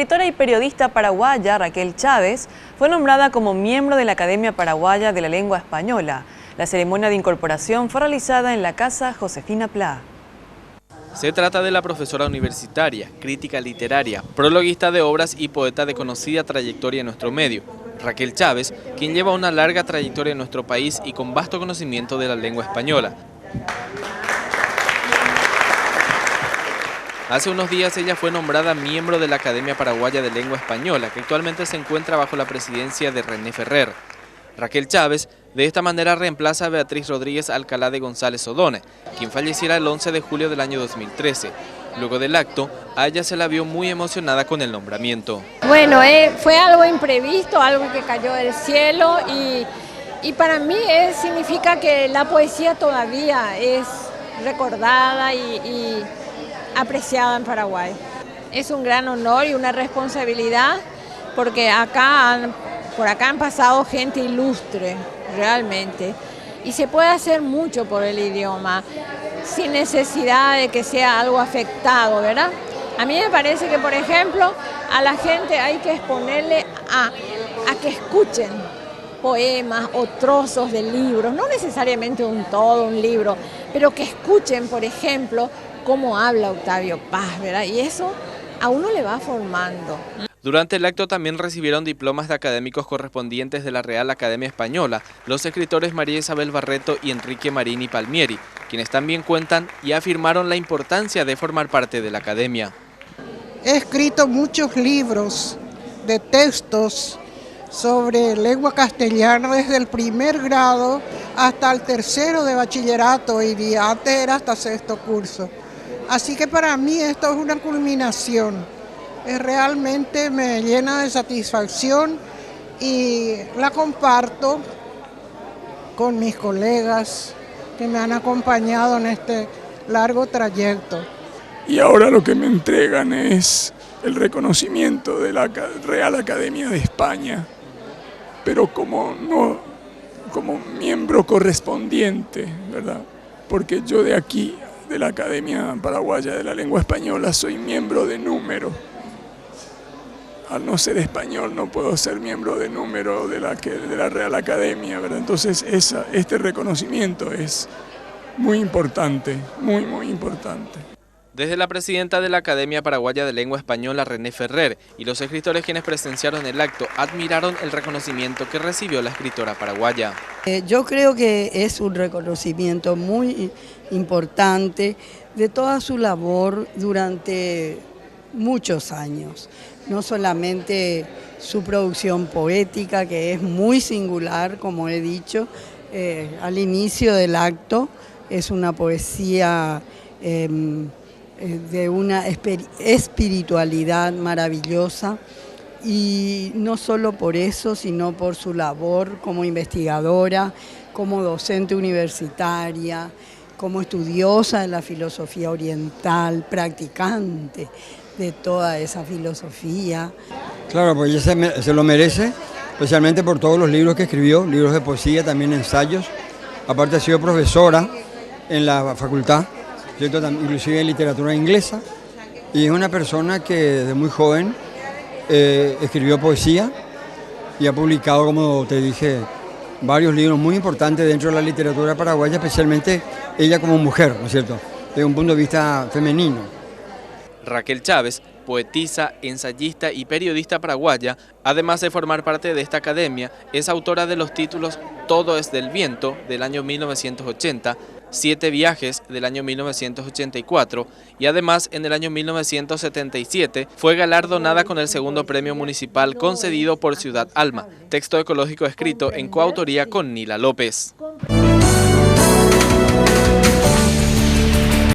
escritora y periodista paraguaya Raquel Chávez fue nombrada como miembro de la Academia Paraguaya de la Lengua Española. La ceremonia de incorporación fue realizada en la Casa Josefina Pla. Se trata de la profesora universitaria, crítica literaria, prologuista de obras y poeta de conocida trayectoria en nuestro medio, Raquel Chávez, quien lleva una larga trayectoria en nuestro país y con vasto conocimiento de la lengua española. Hace unos días ella fue nombrada miembro de la Academia Paraguaya de Lengua Española, que actualmente se encuentra bajo la presidencia de René Ferrer. Raquel Chávez de esta manera reemplaza a Beatriz Rodríguez Alcalá de González Odone, quien falleciera el 11 de julio del año 2013. Luego del acto, a ella se la vio muy emocionada con el nombramiento. Bueno, fue algo imprevisto, algo que cayó del cielo y para mí significa que la poesía todavía es recordada y apreciada en Paraguay. Es un gran honor y una responsabilidad porque por acá han pasado gente ilustre, realmente, y se puede hacer mucho por el idioma, sin necesidad de que sea algo afectado, ¿verdad? A mí me parece que, por ejemplo, a la gente hay que exponerle a que escuchen poemas o trozos de libros, no necesariamente todo un libro, pero que escuchen, por ejemplo, cómo habla Octavio Paz, ¿verdad? Y eso a uno le va formando. Durante el acto también recibieron diplomas de académicos correspondientes de la Real Academia Española, los escritores María Isabel Barreto y Enrique Marini Palmieri, quienes también cuentan y afirmaron la importancia de formar parte de la Academia. He escrito muchos libros de textos sobre lengua castellana desde el primer grado hasta el tercero de bachillerato y antes era hasta sexto curso. Así que para mí esto es una culminación. Realmente me llena de satisfacción y la comparto con mis colegas que me han acompañado en este largo trayecto. Y ahora lo que me entregan es el reconocimiento de la Real Academia de España, pero como miembro correspondiente, ¿verdad? Porque yo de aquí, de la Academia Paraguaya de la Lengua Española, soy miembro de número. Al no ser español no puedo ser miembro de número de la Real Academia, ¿verdad? Entonces este reconocimiento es muy importante, muy importante. Desde la presidenta de la Academia Paraguaya de Lengua Española, René Ferrer, y los escritores quienes presenciaron el acto, admiraron el reconocimiento que recibió la escritora paraguaya. Yo creo que es un reconocimiento muy importante de toda su labor durante muchos años. No solamente su producción poética, que es muy singular, como he dicho, al inicio del acto, es una poesía de una espiritualidad maravillosa, y no solo por eso, sino por su labor como investigadora, como docente universitaria, como estudiosa de la filosofía oriental, practicante de toda esa filosofía. Claro, pues ella se lo merece, especialmente por todos los libros que escribió, libros de poesía, también ensayos. Aparte ha sido profesora en la facultad, ¿cierto? Inclusive en literatura inglesa, y es una persona que desde muy joven escribió poesía y ha publicado, como te dije, varios libros muy importantes dentro de la literatura paraguaya, especialmente ella como mujer, ¿no es cierto?, desde un punto de vista femenino. Raquel Chávez, poetisa, ensayista y periodista paraguaya, además de formar parte de esta academia, es autora de los títulos Todo es del viento, del año 1980, 7 viajes, del año 1984, y además en el año 1977 fue galardonada con el segundo premio municipal concedido por Ciudad Alma, texto ecológico escrito en coautoría con Nila López.